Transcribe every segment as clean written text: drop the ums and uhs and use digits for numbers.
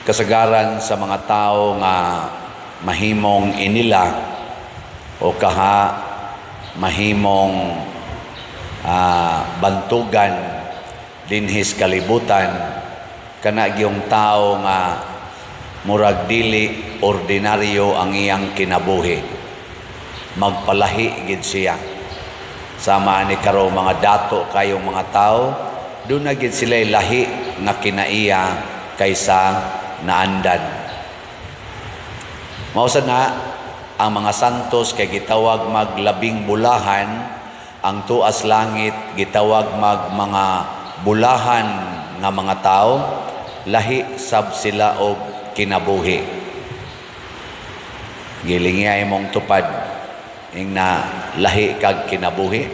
kasagaran sa mga tao nga mahimong inila o kaha mahimong bantugan dinhis kalibutan kana gyung tao nga murag dili ordinaryo ang iyang kinabuhi, magpalahi gid siya sama ni karo mga dato kayong mga tao, doon na gid sila lahi nga kinaiya kaysa naandan. Mausa na ang mga santos kay gitawag maglabing bulahan, ang tuas langit gitawag mga bulahan nga mga tao, lahi sab sila og kinabuhi. Gilingi imong tupad ing na lahi kag kinabuhi.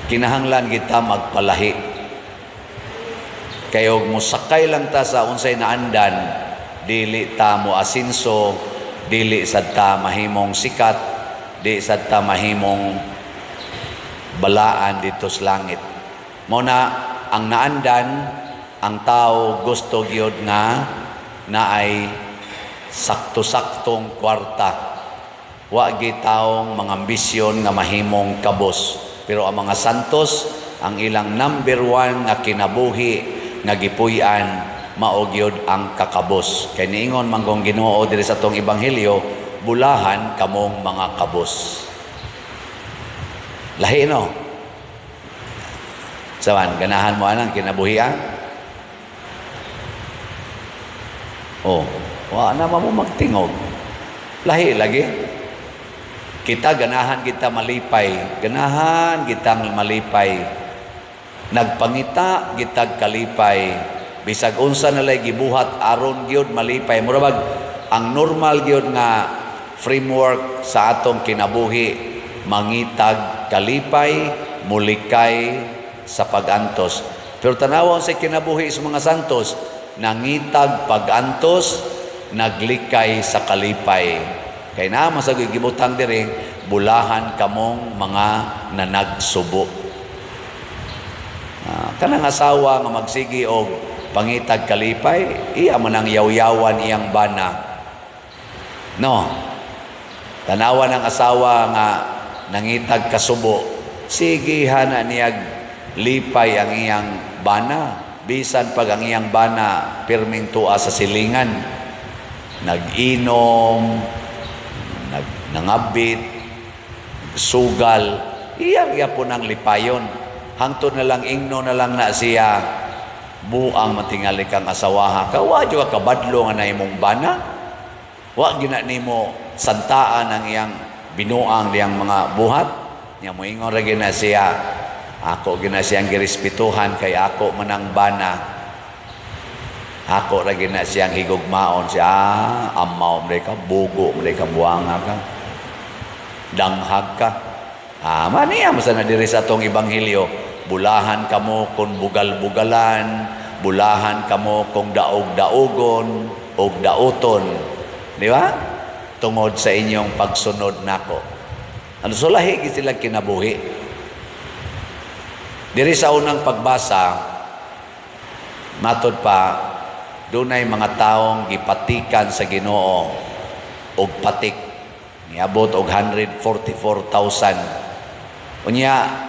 Kinahanglan kita magpalahi. Kayo musakay lang ta sa unsay naandan, dili ta mo asinso, dili sad ta mahimong sikat, di sad ta mahimong balaan dito sa langit. Mao na ang naandan, ang tao gusto gyud nga naay sakto-saktong kwarta. Wa gyud taong mga ambisyon nga mahimong kabos. Pero ang mga santos, ang ilang number one nga kinabuhi nga gipuy-an mao gyud ang kakabos. Kay niingon manggong Ginoo diri sa atong ebanghelyo, bulahan kamong mga kabos. Lahi no? Sawan, ganahan mo anang kinabuhian? Oh, wa na mo magtingog. Lahi lagi. Kita ganahan kita malipay, ganahan kitang malipay. Nagpangita gitag kalipay, bisag unsa na lay gibuhat aron gyud malipay. Murag ang normal gyud nga framework sa atong kinabuhi, mangitag kalipay, mulikay sa pagantos. Pero tanawon sa kinabuhi sa mga santos, nangitag pagantos, naglikay sa kalipay. Kay na masagay gibutang diri, bulahan kamong mga nanagsubo. Kanang asawa nga magsigi og pangitag kalipay, iya man ang yaw-yawan iyang bana. No. Tanawan ang asawa nga nangitag kasubo, sige hana niyag lipay ang iyang bana. Bisan pag ang iyang bana pirming tuwa sa silingan, nag-inom, nangabit, sugal, iyang yapon ang lipayon. Hangtod na lang, ingno na lang na siya, buang matingali kang asawaha. Kawa juga kabadlo nga na imong bana. Wa gina nimo santaan ang iyang binuang diyang mga buhat. Nya mo ingon ra gina siya, ako gina siyang girespetuhan kay ako manang bana. Ako ra gina siyang higugmaon siya, amaw mereka bugo mereka buanga ka. Danghag ka. Maniya mo sana diri sa atong ebanghelyo. Bulahan kamo kung bugal-bugalan, bulahan kamo kung daog-daogon o daoton. Di ba? Tungod sa inyong pagsunod nako. Ano so lahi sila kinabuhi. Diri sa unang pagbasa, matod pa, dunay mga taong gipatikan sa Ginoo og patik. Niabot og 144,000. Unya,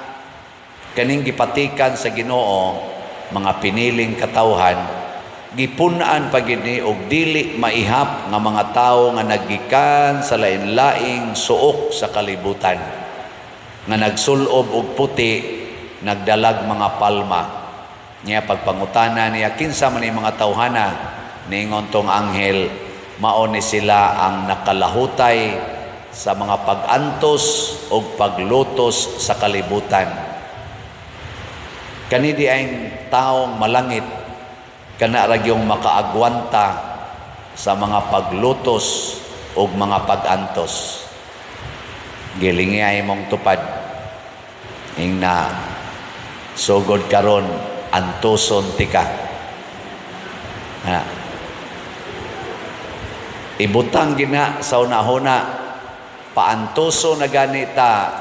kaning gipatikan sa Ginoo, mga piniling katawhan, gipunan pagid ni og dili maihap nga mga tawo nga naggikan sa lain-laing suok sa kalibutan, nga nagsulob og puti, nagdalag mga palma. Niya pagpangutana niya kinsa man ni mga tawhana, ningon tong anghel, mao ni sila ang nakalahutay sa mga pag-antos o paglutos sa kalibutan. Kani di ay taong malangit, kana ra gyung makaagwanta sa mga paglutos o mga pag-antos. Gilingi ay mong tupad, ing na sugod karon antoson tika. Ibutang gina sa una-una, paantoso na ganita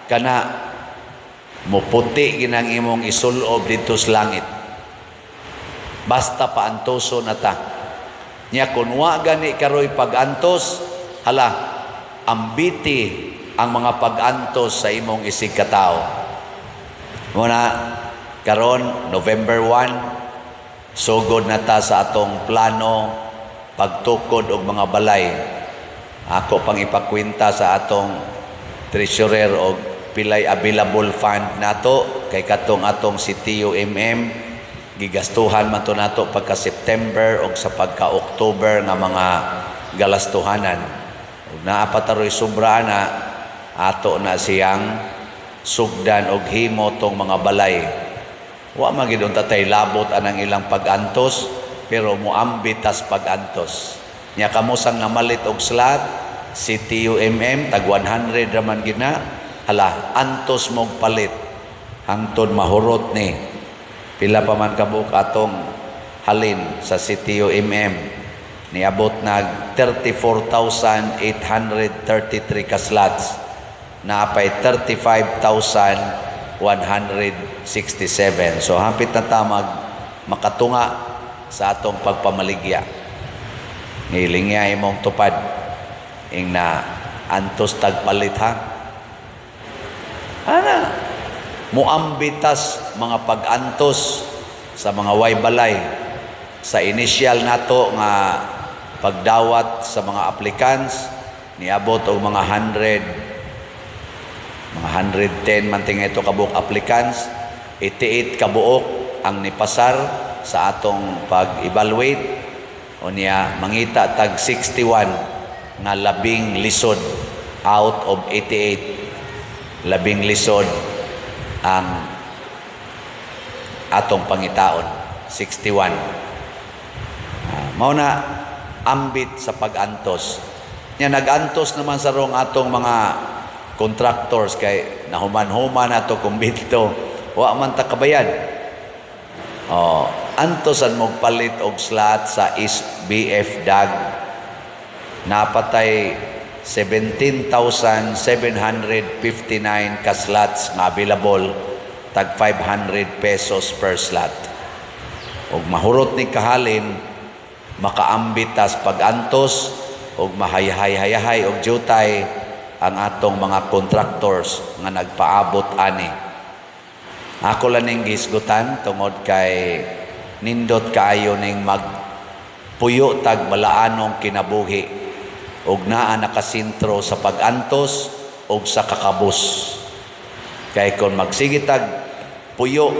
kana muputi ginang imong isulob dito sa langit. Basta paantoso na ta. Nya kung wa gani karoy pagantos, hala, ambiti ang mga pagantos sa imong isig katao. Muna, karon November 1, sugod na ta sa atong plano, pagtukod og mga balay. Ako pang ipakwenta sa atong treasurer og pilay available fund nato kay katong atong CTUMM gigastuhan man to nato pagka September og sa pagka October nga mga galastuhanan. Ug naa pa taroy sobra na ato na siyang sugdan og himo tong mga balay. Wa man gid unta tay labot anang ilang pagantos pero muambitas pagantos. Nya kamo sang namalit og slot CTUMM tag 100 raman gina. Hala, antos mong palit hangtod mahurot ni pila pa man kabuk atong halin sa CTUMM niabot nag 34,833 ka slots na apay 35,167. So hapit na tamag makatunga sa atong pagpamaligya. Ngilingya imong tupad ing na antos tagpalit ha. Ana, muambitas mga pagantos sa mga way balay sa initial nato nga pagdawat sa mga applicants niabot og mga 110 man tingay ito kabuk applicants, 88 kabuok ang nipasar sa atong pag-evaluate o niya mangita tag 61 nga labing lisod out of 88. Labing lisod ang atong pangitaon, 61. Mao na ambit sa pagantos. Nya nagantos naman sa rong atong mga contractors kay nahuman-human ato kumbito, wa man ta kabayad. Antosan mo palit og slot sa SBF DAG napatay 17,759 ka slots nga available tag 500 pesos per slot. Og mahurot ni kahalin makaambitas pagantos og mahayahay-hayahay og jutay ang atong mga contractors nga nagpaabot ani. Ako lang ning gisgutan tungod kay nindot kaayo ning magpuyo tag balaanong kinabuhi og naa nakasintro sa pagantos og sa kakabus. Kay kung magsigitag puyo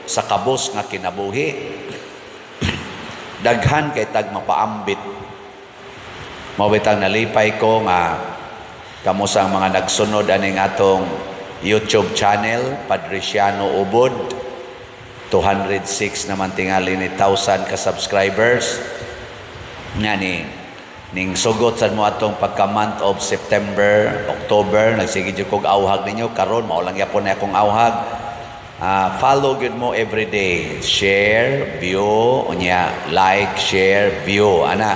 sa kabus nga kinabuhi, daghan kay tag mapaambit. Mawitang nalipay ko nga kamo sang mga nagsunod aning atong YouTube channel Padriciano Ubod, 206 naman tingali ni 1,000 ka subscribers. Ngani ning sugot sa mo atong pagka month of September, October, nagsige jud kog awhag ninyo karon mao lang yapon na akong awhag. Follow gud mo every day, share, view, unya like, share, view ana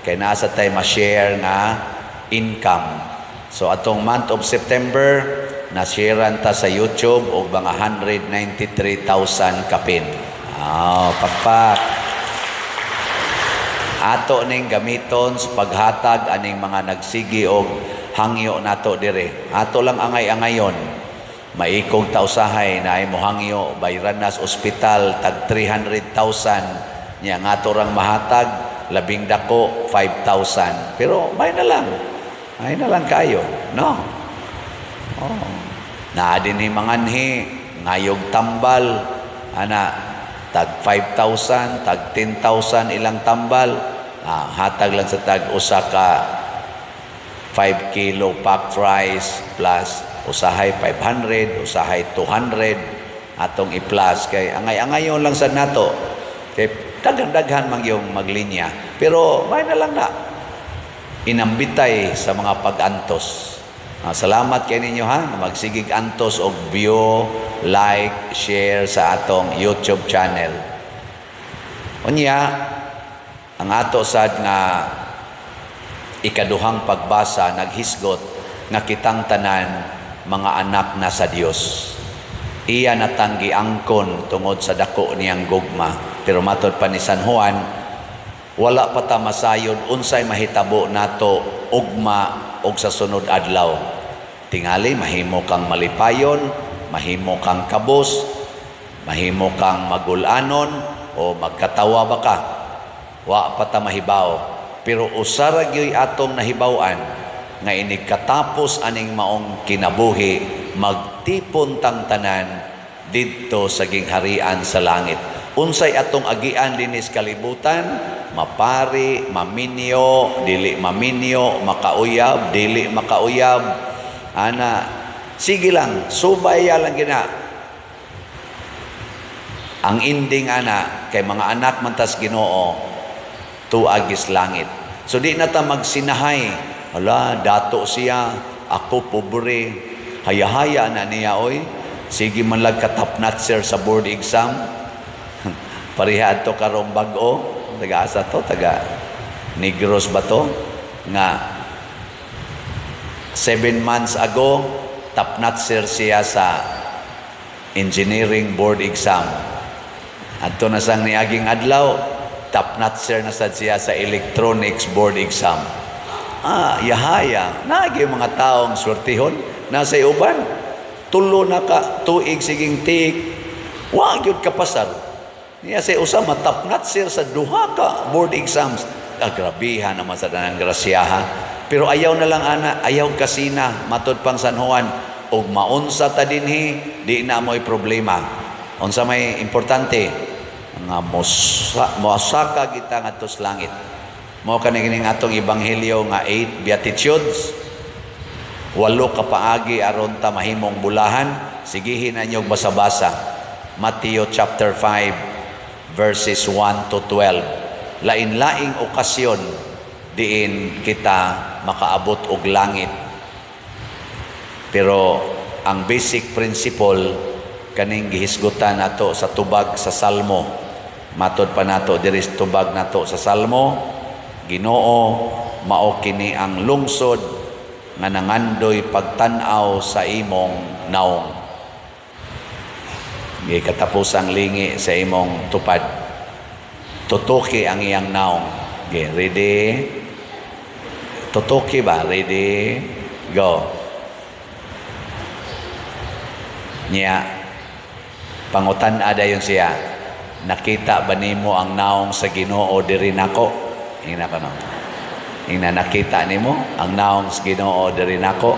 kay naa sa tay ma-share nga income. So atong month of September na-sharean ta sa YouTube og mga 193,000 kapin. Pakpak. Ato ning gamiton sa paghatag aning mga nagsigi og hangyo nato dire. Ato lang angay-angayon. Maikog ta usahay na ay mohangyo Bayranas Hospital tag 300,000 nya ngato rang mahatag labing dako 5,000. Pero may na lang. May na lang kayo, no? Na dinhi manganhi ngayog tambal ana tag 5,000, tag 10,000 ilang tambal, hatag lang sa tag usa ka 5 kilo packed rice plus usahay 500, usahay 200 atong i-plus kay angay-angayon lang sa nato kay daghan-daghan man yung maglinya pero may na lang na inambitay sa mga pag-antos. Salamat kay ninyo ha, magsigig antos og view, like, share sa atong YouTube channel. Unya, ang ato sad nga ikaduhang pagbasa naghisgot nga kitang tanan mga anak na sa Dios. Iya natanggi angkon tungod sa dako niyang gugma. Pero matod pa ni San Juan, wala pa ta masayod unsay mahitabo nato ugma og sa sunod adlaw. Tingali mahimo kang malipayon, mahimo kang kabos, mahimo kang magulanon o magkatawa ba ka. Wa pa ta mahibaw. Pero usara gyud atong nahibaw-an nga inikatapos aning maong kinabuhi, magtipon tang tanan didto sa gingharian sa langit. Unsay atong agian dinis kalibutan, mapari, maminyo, dili maminyo, makauyab, dili makauyab. Ana, sige lang, subaya lang gina. Ang ending ana kay mga anak man tas Ginoo, tuagis langit. So di na ta magsinahay, hala, dato siya, ako pobre, haya-haya na niya, oy. Sige man lang katapnat sir sa board exam. Parihad to karong bag-o, taga-asa to, taga Negros ba to? Nga 7 months ago, tapnat sir siya sa engineering board exam. Adto na sang niaging adlaw, tapnat sir na sad siya sa electronics board exam. Yahaya, nagi mga taong swertihon, nasa uban, tulo na ka, tuig siging tiik, wag yun kapasar. Niya say usa matapnat sir sa duha ka board exams. Grabihan naman sa danang grasyaha. Pero ayaw na lang ana, ayaw kasina, matod pang San Juan, og maunsa ta dinhi, di na mo'y problema. Unsa may importante, nga mosaka kita ngadto sa langit. Mao kani atong ebanghelyo nga 8 beatitudes. 8 ka paagi aron ta mahimong bulahan. Sigihin ninyo basa-basa. Matthew chapter 5 verses 1 to 12. Lain-laing okasyon diin kita makaabot og langit. Pero ang basic principle kaning gihisgutan nato sa tubag sa Salmo. Matod pa nato diri sa tubag nato sa Salmo, Ginoo, mao kini ang lungsod nga nangandoy pagtan-aw sa imong naong. Gikatapusang lingi sa imong tupad. Tutuki ang iyang naong. Okay, ready? Tutuki ba? Ready? Go. Niya, pangutan-ada yun siya. Nakita ba nimo ang naong sa Ginoo diri nako? Ina ka no. Ina nakita nimo ang naong sa Ginoo diri nako.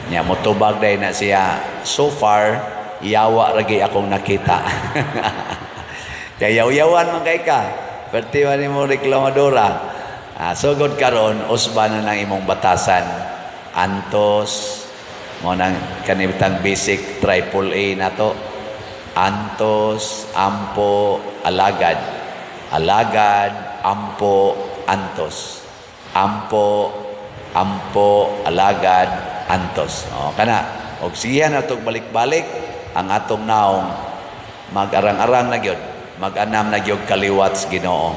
Nya motubag day na siya. So far, yawa ragi akong nakita. Kaya yaw-yawan man kay ka. Perti man nimo reklamadora. Sugod karon usba na lang imong batasan. Antos mo nang kanibitang basic triple A na to. Antos, ampo, alagad. Alagad, ampo, antos. Ampo, ampo, alagad, antos. O, kana. Og siya na itong balik-balik, ang atong naong mag-arang-arang na gyud, mag-anam na gyud kaliwat sa Ginoo.